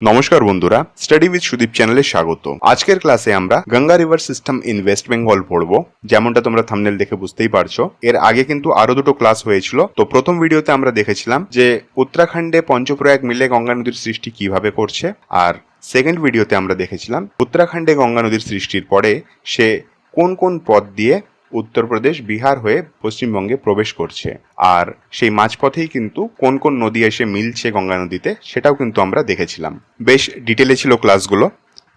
নমস্কার বন্ধুরা, study with Sudip চ্যানেলে স্বাগত। আজকের ক্লাসে আমরা Ganga river system in West Bengal পড়বো। যেমনটা তোমরা থাম্বনেল দেখে বুঝতেই পারছো, এর আগে কিন্তু আরো দুটো ক্লাস হয়েছিল। তো প্রথম ভিডিওতে আমরা দেখেছিলাম যে উত্তরাখণ্ডে পঞ্চপ্রয়াগ মিলে গঙ্গা নদীর সৃষ্টি কিভাবে করছে, আর সেকেন্ড ভিডিওতে আমরা দেখেছিলাম উত্তরাখণ্ডে গঙ্গা নদীর সৃষ্টির পরে সে কোন কোন পথ দিয়ে উত্তরপ্রদেশ, বিহার হয়ে পশ্চিমবঙ্গে প্রবেশ করছে, আর সেই মাঝপথেই কিন্তু কোন কোন নদী এসে মিলছে গঙ্গা নদীতে সেটাও কিন্তু আমরা দেখেছিলাম। বেশ ডিটেলে ছিল ক্লাসগুলো।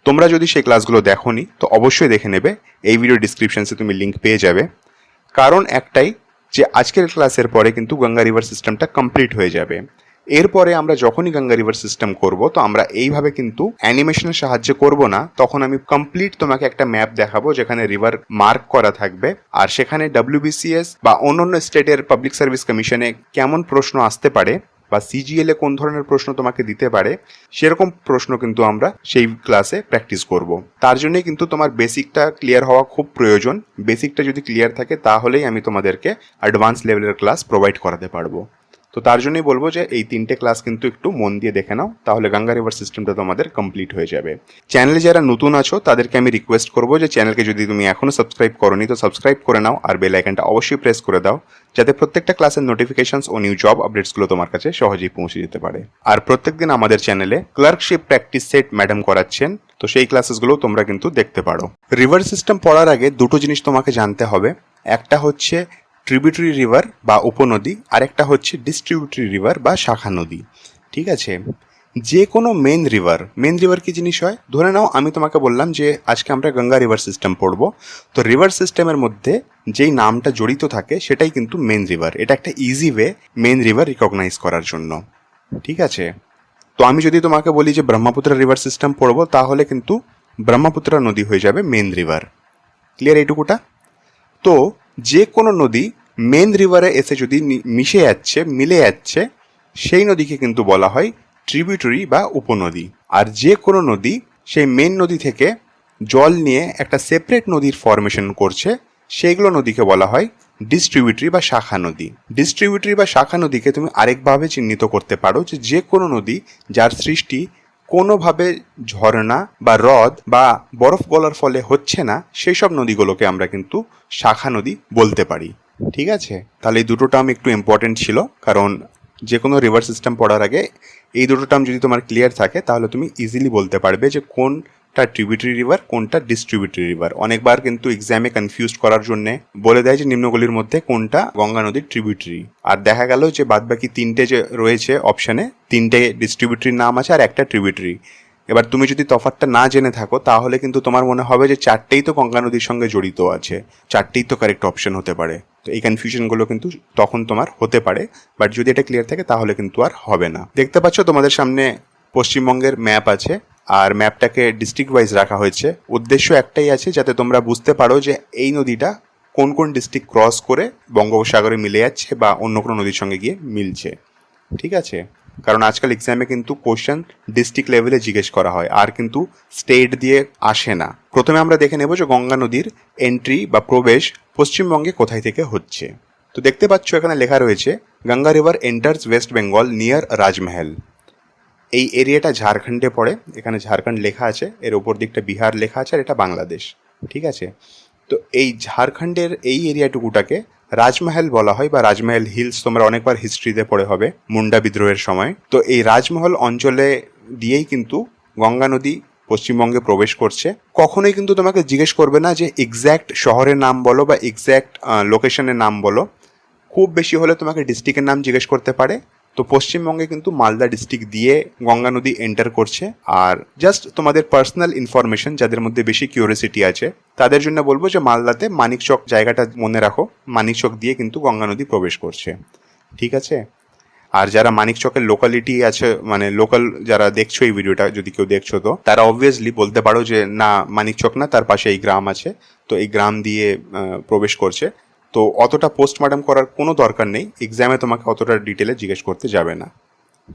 তোমরা যদি সেই ক্লাসগুলো দেখোনি তো অবশ্যই দেখে নেবে, এই ভিডিও ডিসক্রিপশনসে তুমি লিঙ্ক পেয়ে যাবে। কারণ একটাই, যে আজকের ক্লাসের পরে কিন্তু গঙ্গা রিভার সিস্টেমটা কমপ্লিট হয়ে যাবে। এরপরে আমরা যখনই গঙ্গা রিভার সিস্টেম করব, তো আমরা এইভাবে কিন্তু অ্যানিমেশনের সাহায্যে করব না। তখন আমি কমপ্লিট তোমাকে একটা ম্যাপ দেখাবো যেখানে রিভার মার্ক করা থাকবে, আর সেখানে WBCS বা অন্যান্য স্টেটের পাবলিক সার্ভিস কমিশনে কেমন প্রশ্ন আসতে পারে বা CGL এ কোন ধরনের প্রশ্ন তোমাকে দিতে পারে, সেরকম প্রশ্ন কিন্তু আমরা সেই ক্লাসে প্র্যাকটিস করব। তার জন্যই কিন্তু তোমার বেসিকটা ক্লিয়ার হওয়া খুব প্রয়োজন। বেসিকটা যদি ক্লিয়ার থাকে তাহলেই আমি তোমাদেরকে অ্যাডভান্স লেভেলের ক্লাস প্রোভাইড করাতে পারবো। তো তার জন্যই বলবো যে এই তিনটে ক্লাস কিন্তু একটু মন দিয়ে দেখে নাও, তাহলে গঙ্গা রিভার সিস্টেমটা তোমাদের কমপ্লিট হয়ে যাবে। চ্যানেলে যারা নতুন আছো তাদেরকে আমি রিকোয়েস্ট করবো যে চ্যানেলকে যদি তুমি এখনো সাবস্ক্রাইব করোনি তো সাবস্ক্রাইব করে নাও, আর বেল আইকনটা অবশ্যই প্রেস করে দাও, যাতে প্রত্যেকটা ক্লাসের নোটিফিকেশনস ও নিউ জব আপডেটসগুলো তোমার কাছে সহজেই পৌঁছে যেতে পারে। আর প্রত্যেকদিন আমাদের চ্যানেলে ক্লার্কশিপ প্র্যাকটিস সেট ম্যাডাম করাচ্ছেন, তো সেই ক্লাসেসগুলো তোমরা কিন্তু দেখতে পারো। রিভার সিস্টেম পড়ার আগে দুটো জিনিস তোমাকে জানতে হবে। একটা হচ্ছে ট্রিবিউটারি রিভার বা উপনদী, আর একটা হচ্ছে ডিস্ট্রিবিউটরি রিভার বা শাখা নদী। ঠিক আছে, যে কোনো মেন রিভার কি জিনিস হয়? ধরে নাও আমি তোমাকে বললাম যে আজকে আমরা গঙ্গা রিভার সিস্টেম পড়বো, তো রিভার সিস্টেমের মধ্যে যেই নামটা জড়িত থাকে সেটাই কিন্তু মেন রিভার। এটা একটা easy way main river recognise করার জন্য। ঠিক আছে, তো আমি যদি তোমাকে বলি যে ব্রহ্মপুত্র রিভার সিস্টেম পড়বো, তাহলে কিন্তু ব্রহ্মপুত্র নদী হয়ে যাবে মেন রিভার। ক্লিয়ার এইটুকুটা? তো যে কোনো নদী মেন রিভারে এসে যদি মিলে যাচ্ছে, সেই নদীকে কিন্তু বলা হয় ট্রিবিউটারি বা উপনদী। আর যে কোনো নদী সেই মেন নদী থেকে জল নিয়ে একটা সেপারেট নদীর ফরমেশন করছে, সেইগুলো নদীকে বলা হয় ডিস্ট্রিবিউটরি বা শাখা নদী। ডিস্ট্রিবিউটরি বা শাখা নদীকে তুমি আরেকভাবে চিহ্নিত করতে পারো যে কোনো নদী যার সৃষ্টি কোনোভাবে ঝর্ণা বা হ্রদ বা বরফ গলার ফলে হচ্ছে না, সেই সব নদীগুলোকে আমরা কিন্তু শাখা নদী বলতে পারি। ঠিক আছে, তাহলে এই দুটো টার্ম একটু ইম্পর্টেন্ট ছিল, কারণ যে কোনো রিভার সিস্টেম পড়ার আগে এই দুটো টার্ম যদি তোমার ক্লিয়ার থাকে তাহলে তুমি ইজিলি বলতে পারবে যে কোনটা ট্রিবিউটারি রিভার, কোনটা ডিস্ট্রিবিউটরি রিভার। অনেকবার কিন্তু এক্সামে কনফিউজ করার জন্য বলে দেয় যে নিম্নগুলির মধ্যে কোনটা গঙ্গা নদীর ট্রিবিউটারি, আর দেখা গেল যে বাদবাকি তিনটে যে রয়েছে অপশানে, তিনটে ডিস্ট্রিবিউটরির নাম আছে আর একটা ট্রিবিউটারি। এবার তুমি যদি তফাৎটা না জেনে থাকো তাহলে কিন্তু তোমার মনে হবে যে চারটেই তো গঙ্গা নদীর সঙ্গে জড়িত আছে, চারটেই তো কারেক্ট অপশন হতে পারে। তো এই কনফিউশনগুলো কিন্তু তখন তোমার হতে পারে, বাট যদি এটা ক্লিয়ার থাকে তাহলে কিন্তু আর হবে না। দেখতে পাচ্ছ তোমাদের সামনে পশ্চিমবঙ্গের ম্যাপ আছে, আর ম্যাপটাকে ডিস্ট্রিক্ট ওয়াইজ রাখা হয়েছে। উদ্দেশ্য একটাই আছে, যাতে তোমরা বুঝতে পারো যে এই নদীটা কোন কোন ডিস্ট্রিক্ট ক্রস করে বঙ্গোপসাগরে মিলে যাচ্ছে বা অন্য কোনো নদীর সঙ্গে গিয়ে মিলছে। ঠিক আছে, কারণ আজকাল এক্সামে কিন্তু কোশ্চেন ডিস্ট্রিক্ট লেভেলে জিজ্ঞেস করা হয়, আর কিন্তু স্টেট দিয়ে আসে না। প্রথমে আমরা দেখে নেব যে গঙ্গা নদীর এন্ট্রি বা প্রবেশ পশ্চিমবঙ্গে কোথায় থেকে হচ্ছে। তো দেখতে পাচ্ছ এখানে লেখা রয়েছে Ganga river enters West Bengal near Rajmahal. এই এরিয়াটা ঝাড়খণ্ডে পড়ে, এখানে ঝাড়খণ্ড লেখা আছে, এর ওপর দিকটা বিহার লেখা আছে, আর এটা বাংলাদেশ। ঠিক আছে, তো এই ঝাড়খণ্ডের এই এরিয়াটুকুটাকে রাজমহল বলা হয়, বা রাজমহল হিলস তোমরা অনেকবার হিস্ট্রিতে পড়ে হবে মুন্ডা বিদ্রোহের সময়। তো এই রাজমহল অঞ্চলে দিয়েই কিন্তু গঙ্গা নদী পশ্চিমবঙ্গে প্রবেশ করছে। কখনোই কিন্তু তোমাকে জিজ্ঞেস করবে না যে এক্স্যাক্ট শহরের নাম বলো বা এক্স্যাক্ট লোকেশনের নাম বলো। খুব বেশি হলে তোমাকে ডিস্ট্রিক্টের নাম জিজ্ঞেস করতে পারে। তো পশ্চিমবঙ্গে কিন্তু মালদা ডিস্ট্রিক্ট দিয়ে গঙ্গা নদী এন্টার করছে। আর জাস্ট তোমাদের পার্সোনাল ইনফরমেশন, যাদের মধ্যে বেশি কিউরিওসিটি আছে তাদের জন্য বলবো যে মালদাতে মানিকচক জায়গাটা মনে রাখো, মানিকচক দিয়ে কিন্তু গঙ্গা নদী প্রবেশ করছে। ঠিক আছে, আর যারা মানিকচকের লোকালিটি আছে, মানে লোকাল যারা দেখছো এই ভিডিওটা, যদি কেউ দেখছো তো তারা অবভিয়াসলি বলতে পারো যে না, মানিকচক না, তার পাশে এই গ্রাম আছে, তো এই গ্রাম দিয়ে প্রবেশ করছে। তো অতটা পোস্টমর্টম করার কোনো দরকার নেই, এক্সামে তোমাকে অতটা ডিটেলে জিজ্ঞেস করতে যাবে না।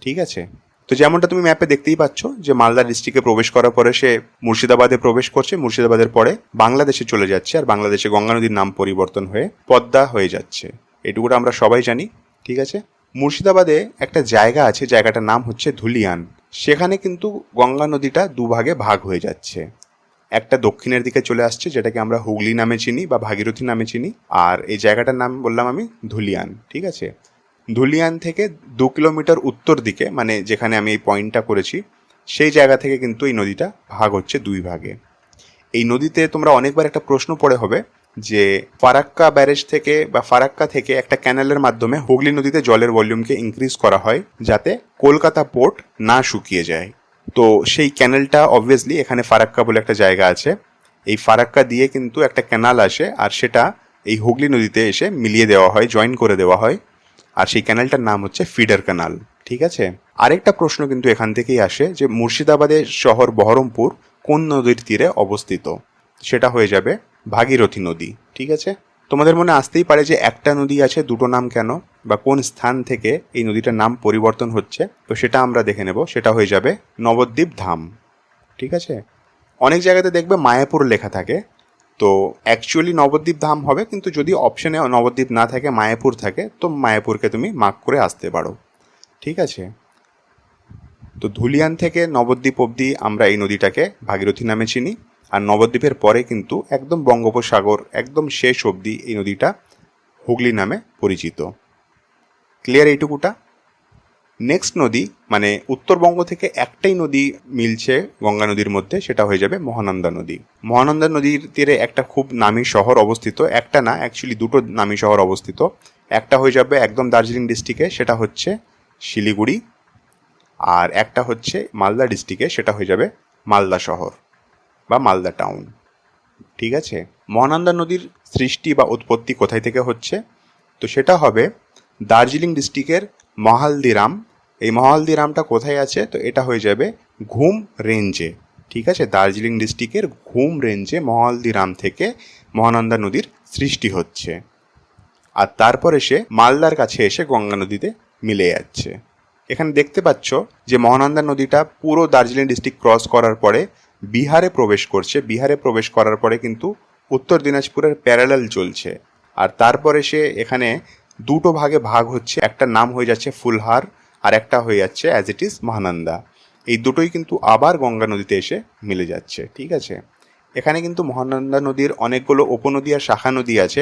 ঠিক আছে, তো যেমনটা তুমি ম্যাপে দেখতেই পাচ্ছ যে মালদা ডিস্ট্রিক্টে প্রবেশ করার পরে সে মুর্শিদাবাদে প্রবেশ করছে, মুর্শিদাবাদের পরে বাংলাদেশে চলে যাচ্ছে, আর বাংলাদেশে গঙ্গা নদীর নাম পরিবর্তন হয়ে পদ্মা হয়ে যাচ্ছে। এটুকুটা আমরা সবাই জানি। ঠিক আছে, মুর্শিদাবাদে একটা জায়গা আছে, জায়গাটার নাম হচ্ছে ধুলিয়ান। সেখানে কিন্তু গঙ্গা নদীটা দুভাগে ভাগ হয়ে যাচ্ছে। একটা দক্ষিণের দিকে চলে আসছে, যেটাকে আমরা হুগলি নামে চিনি বা ভাগীরথী নামে চিনি, আর এই জায়গাটার নাম বললাম আমি ধুলিয়ান। ঠিক আছে, ধুলিয়ান থেকে 2 কিলোমিটার উত্তর দিকে, মানে যেখানে আমি এই পয়েন্টটা করেছি, সেই জায়গা থেকে কিন্তু এই নদীটা ভাগ হচ্ছে দুই ভাগে। এই নদীতে তোমরা অনেকবার একটা প্রশ্ন পড়ে হবে যে ফারাক্কা ব্যারেজ থেকে বা ফারাক্কা থেকে একটা ক্যানেলের মাধ্যমে হুগলি নদীতে জলের ভলিউমকে ইনক্রিজ করা হয় যাতে কলকাতা পোর্ট না শুকিয়ে যায়। তো সেই ক্যানেলটা অবভিয়াসলি এখানে ফারাক্কা বলে একটা জায়গা আছে, এই ফারাক্কা দিয়ে কিন্তু একটা ক্যানাল আসে, আর সেটা এই হুগলি নদীতে এসে মিলিয়ে দেওয়া হয়, জয়েন করে দেওয়া হয়, আর সেই ক্যানেলটার নাম হচ্ছে ফিডার ক্যানাল। ঠিক আছে, আরেকটা প্রশ্ন কিন্তু এখান থেকেই আসে যে মুর্শিদাবাদের শহর বহরমপুর কোন নদীর তীরে অবস্থিত? সেটা হয়ে যাবে ভাগীরথী নদী। ঠিক আছে, তোমাদের মনে আসতেই পারে যে একটা নদী আছে, দুটো নাম কেন, বা কোন স্থান থেকে এই নদীটার নাম পরিবর্তন হচ্ছে? তো সেটা আমরা দেখে নেব। সেটা হয়ে যাবে নবদ্বীপ ধাম। ঠিক আছে, অনেক জায়গাতে দেখবে মায়াপুর লেখা থাকে, তো অ্যাকচুয়ালি নবদ্বীপ ধাম হবে, কিন্তু যদি অপশনে নবদ্বীপ না থাকে, মায়াপুর থাকে, তো মায়াপুরকে তুমি মার্ক করে আসতে পারো। ঠিক আছে, তো ধুলিয়ান থেকে নবদ্বীপ অবধি আমরা এই নদীটাকে ভাগীরথী নামে চিনি, আর নবদ্বীপের পরে কিন্তু একদম বঙ্গোপসাগর একদম শেষ অবধি এই নদীটা হুগলি নামে পরিচিত। ক্লিয়ার এইটুকুটা? নেক্সট নদী, মানে উত্তরবঙ্গ থেকে একটাই নদী মিলছে গঙ্গা নদীর মধ্যে, সেটা হয়ে যাবে মহানন্দা নদী। মহানন্দা নদীর তীরে একটা খুব নামী শহর অবস্থিত, একটা না অ্যাকচুয়ালি দুটো নামী শহর অবস্থিত। একটা হয়ে যাবে একদম দার্জিলিং ডিস্ট্রিক্টে, সেটা হচ্ছে শিলিগুড়ি, আর একটা হচ্ছে মালদা ডিস্ট্রিক্টে, সেটা হয়ে যাবে মালদা শহর বা মালদা টাউন। ঠিক আছে, মহানন্দা নদীর সৃষ্টি বা উৎপত্তি কোথায় থেকে হচ্ছে? তো সেটা হবে দার্জিলিং ডিস্ট্রিক্টের মহালদিরাম। এই মহালদিরামটা কোথায় আছে? তো এটা হয়ে যাবে ঘুম রেঞ্জে। ঠিক আছে, দার্জিলিং ডিস্ট্রিক্টের ঘুম রেঞ্জে মহালদিরাম থেকে মহানন্দা নদীর সৃষ্টি হচ্ছে, আর তারপর এসে মালদার কাছে এসে গঙ্গা নদীতে মিলে যাচ্ছে। এখানে দেখতে পাচ্ছ যে মহানন্দা নদীটা পুরো দার্জিলিং ডিস্ট্রিক্ট ক্রস করার পরে বিহারে প্রবেশ করছে। বিহারে প্রবেশ করার পরে কিন্তু উত্তর দিনাজপুরের প্যারালাল চলছে, আর তারপরে সে এখানে দুটো ভাগে ভাগ হচ্ছে, একটা নাম হয়ে যাচ্ছে ফুলহার, আর একটা হয়ে যাচ্ছে অ্যাজ ইট ইজ মহানন্দা। এই দুটোই কিন্তু আবার গঙ্গা নদীতে এসে মিলে যাচ্ছে। ঠিক আছে, এখানে কিন্তু মহানন্দা নদীর অনেকগুলো উপনদী আর শাখা নদী আছে,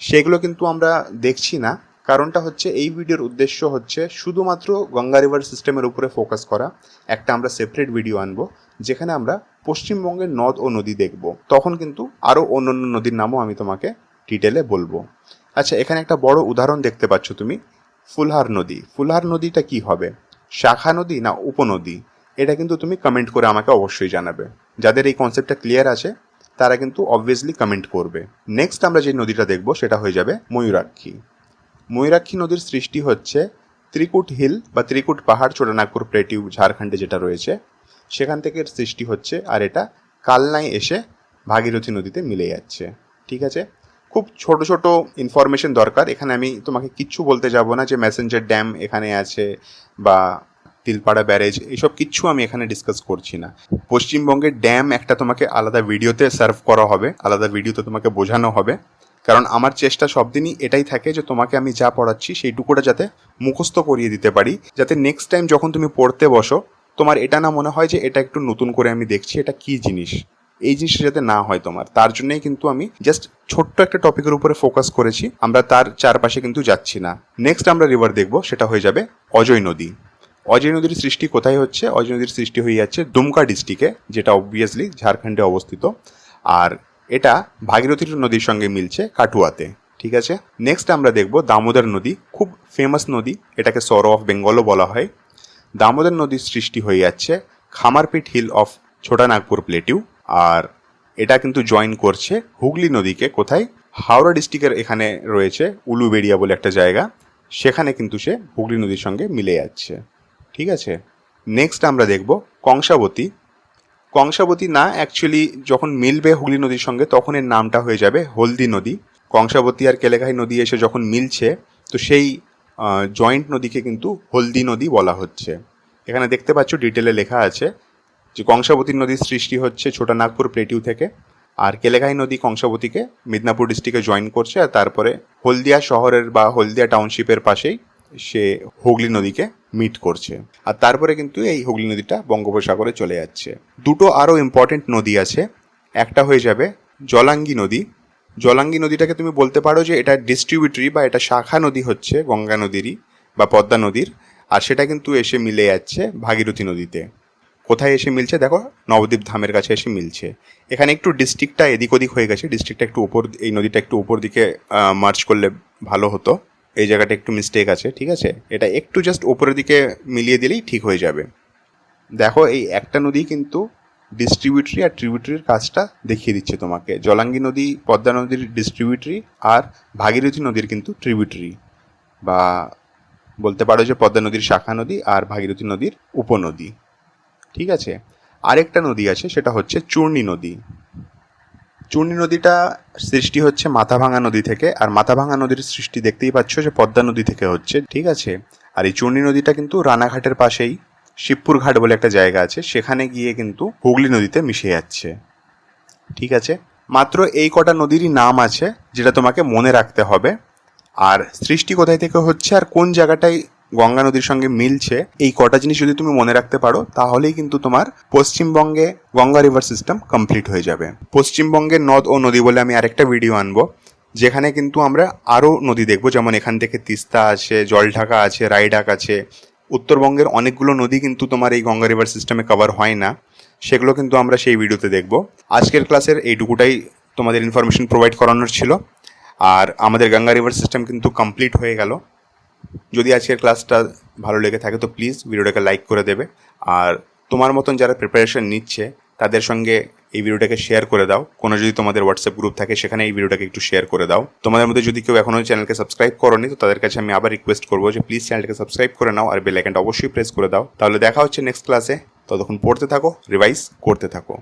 সেগুলো কিন্তু আমরা দেখছি না। কারণটা হচ্ছে এই ভিডিওর উদ্দেশ্য হচ্ছে শুধুমাত্র গঙ্গা রিভার সিস্টেমের উপরে ফোকাস করা। একটা আমরা সেপারেট ভিডিও আনবো যেখানে আমরা পশ্চিমবঙ্গের নদ ও নদী দেখব, তখন কিন্তু আরও অন্যান্য নদীর নামও আমি তোমাকে ডিটেলে বলবো। আচ্ছা, এখানে একটা বড় উদাহরণ দেখতে পাচ্ছ তুমি, ফুলহার নদী। ফুলহার নদীটা কি হবে, শাখা নদী না উপনদী? এটা কিন্তু তুমি কমেন্ট করে আমাকে অবশ্যই জানাবে। যাদের এই কনসেপ্টটা ক্লিয়ার আছে তারা কিন্তু অবভিয়াসলি কমেন্ট করবে। নেক্সট আমরা যে নদীটা দেখব সেটা হয়ে যাবে ময়ূরাক্ষী। ময়ূরাক্ষী নদীর সৃষ্টি হচ্ছে ত্রিকুট হিল বা ত্রিকুট পাহাড়, ছোটনাগপুর প্লেটিউ ঝাড়খণ্ডে যেটা রয়েছে, সেখান থেকে সৃষ্টি হচ্ছে, আর এটা কালনায় এসে ভাগীরথী নদীতে মিলে যাচ্ছে। ঠিক আছে, খুব ছোট ছোট ইনফরমেশন দরকার। এখানে আমি তোমাকে কিচ্ছু বলতে যাব না যে ম্যাসেঞ্জার ড্যাম এখানে আছে বা তিলপাড়া ব্যারেজ, এইসব কিচ্ছু আমি এখানে ডিসকাস করছি না। পশ্চিমবঙ্গের ড্যাম একটা তোমাকে আলাদা ভিডিওতে সার্ভ করা হবে, আলাদা ভিডিওতে তোমাকে বোঝানো হবে, কারণ আমার চেষ্টা সব দিনই এটাই থাকে যে তোমাকে আমি যা পড়াচ্ছি সেইটুকুটা যাতে মুখস্থ করিয়ে দিতে পারি, যাতে নেক্সট টাইম যখন তুমি পড়তে বসো তোমার এটা না মনে হয় যে এটা একটু নতুন করে আমি দেখছি, এটা কি জিনিস, এই জিনিসটা যাতে না হয় তোমার। তার জন্যই কিন্তু আমি জাস্ট ছোট্ট একটা টপিকের উপরে ফোকাস করেছি, আমরা তার চারপাশে কিন্তু যাচ্ছি না। নেক্সট আমরা রিভার দেখবো, সেটা হয়ে যাবে অজয় নদী। অজয় নদীর সৃষ্টি কোথায় হচ্ছে? অজয় নদীর সৃষ্টি হয়ে যাচ্ছে দুমকা ডিস্ট্রিক্টে, যেটা অবভিয়াসলি ঝাড়খণ্ডে অবস্থিত, আর এটা ভাগীরথী নদীর সঙ্গে মিলছে কাটুয়াতে। ঠিক আছে, নেক্সট আমরা দেখব দামোদর নদী, খুব ফেমাস নদী, এটাকে সরো অফ বেঙ্গলও বলা হয়। দামোদর নদীর সৃষ্টি হয়ে যাচ্ছে খামারপিট হিল অফ ছোটানাগপুর প্লেটিউ, আর এটা কিন্তু জয়েন করছে হুগলি নদীকে কোথায়? হাওড়া ডিস্ট্রিক্টের এখানে রয়েছে উলুবেড়িয়া বলে একটা জায়গা, সেখানে কিন্তু সে হুগলি নদীর সঙ্গে মিলে যাচ্ছে। ঠিক আছে, নেক্সট আমরা দেখব কংসাবতী। কংসাবতী না, অ্যাকচুয়ালি যখন মিলবে হুগলি নদীর সঙ্গে তখন এর নামটা হয়ে যাবে হলদি নদী। কংসাবতী আর কেলেঘাই নদী এসে যখন মিলছে তো সেই জয়েন্ট নদীকে কিন্তু হলদি নদী বলা হচ্ছে। এখানে দেখতে পাচ্ছ ডিটেলে লেখা আছে যে কংসাবতী নদীর সৃষ্টি হচ্ছে ছোটানাগপুর প্লেটিউ থেকে, আর কেলেঘাই নদী কংসাবতীকে মিদনাপুর ডিস্ট্রিক্টে জয়েন করছে, আর তারপরে হলদিয়া শহরের বা হলদিয়া টাউনশিপের পাশেই সে হুগলি নদীকে মিট করছে, আর তারপরে কিন্তু এই হুগলি নদীটা বঙ্গোপসাগরে চলে যাচ্ছে। দুটো আরও ইম্পর্টেন্ট নদী আছে, একটা হয়ে যাবে জলাঙ্গি নদী। জলাঙ্গি নদীটাকে তুমি বলতে পারো যে এটা ডিস্ট্রিবিউটরি বা এটা শাখা নদী হচ্ছে গঙ্গা নদীরই বা পদ্মা নদীর, আর সেটা কিন্তু এসে মিলে যাচ্ছে ভাগীরথী নদীতে। কোথায় এসে মিলছে দেখো, নবদ্বীপ ধামের কাছে এসে মিলছে। এখানে একটু ডিস্ট্রিক্টটা এদিক ওদিক হয়ে গেছে, ডিস্ট্রিক্টটা একটু উপর, এই নদীটা একটু উপর দিকে মার্চ করলে ভালো হতো, এই জায়গাটা একটু মিস্টেক আছে, ঠিক আছে, এটা একটু জাস্ট উপরের দিকে মিলিয়ে দিলেই ঠিক হয়ে যাবে। দেখো এই একটা নদী কিন্তু ডিস্ট্রিবিউটরি আর ট্রিবিউটরির কাজটা দেখিয়ে দিচ্ছে তোমাকে। জলাঙ্গি নদী পদ্মা নদীর ডিস্ট্রিবিউটরি আর ভাগীরথী নদীর কিন্তু ট্রিবিউটরি, বা বলতে পারো যে পদ্মা নদীর শাখা নদী আর ভাগীরথী নদীর উপনদী, ঠিক আছে। আরেকটা নদী আছে, সেটা হচ্ছে চূর্ণী নদী। চূর্ণী নদীটা সৃষ্টি হচ্ছে মাথাভাঙা নদী থেকে, আর মাথাভাঙা নদীর সৃষ্টি দেখতেই পাচ্ছ যে পদ্মা নদী থেকে হচ্ছে, ঠিক আছে। আর এই চূর্ণী নদীটা কিন্তু রানাঘাটের পাশেই শিবপুর ঘাট বলে একটা জায়গা আছে, সেখানে গিয়ে কিন্তু হুগলি নদীতে মিশে যাচ্ছে, ঠিক আছে। মাত্র এই কটা নদীরই নাম আছে যেটা তোমাকে মনে রাখতে হবে, আর সৃষ্টি কোথায় থেকে হচ্ছে আর কোন জায়গাটায় গঙ্গা নদীর সঙ্গে মিলছে, এই কটা জিনিস যদি তুমি মনে রাখতে পারো তাহলেই কিন্তু তোমার পশ্চিমবঙ্গে গঙ্গা রিভার সিস্টেম কমপ্লিট হয়ে যাবে। পশ্চিমবঙ্গের নদ ও নদী বলে আমি আরেকটা ভিডিও আনবো, যেখানে কিন্তু আমরা আরও নদী দেখবো, যেমন এখান থেকে তিস্তা আছে, জলঢাকা আছে, রায়ডাক আছে। উত্তরবঙ্গের অনেকগুলো নদী কিন্তু তোমার এই গঙ্গা রিভার সিস্টেমে কভার হয় না, সেগুলো কিন্তু আমরা সেই ভিডিওতে দেখব। আজকের ক্লাসের এইটুকুটাই তোমাদের ইনফরমেশন প্রোভাইড করানোর ছিল, আর আমাদের গঙ্গা রিভার সিস্টেম কিন্তু কমপ্লিট হয়ে গেল। যদি আজকের ক্লাসটা ভালো লেগে থাকে তো প্লিজ ভিডিওটাকে লাইক করে দেবে, আর তোমার মতন যারা প্রিপারেশন নিচ্ছে তাদের সঙ্গে এই ভিডিওটাকে শেয়ার করে দাও। কোনো যদি তোমাদের হোয়াটসঅ্যাপ গ্রুপ থাকে সেখানে এই ভিডিওটাকে একটু শেয়ার করে দাও। তোমাদের মধ্যে যদি কেউ এখনও চ্যানেলকে সাবস্ক্রাইব করোনি তো তাদের কাছে আমি আবার রিকোয়েস্ট করবো যে প্লিজ চ্যানেলটাকে সাবস্ক্রাইব করে নাও, আর বেল আইকনটা অবশ্যই প্রেস করে দাও। তাহলে দেখা হচ্ছে নেক্সট ক্লাসে, ততক্ষণ পড়তে থাকো, রিভাইজ করতে থাকো।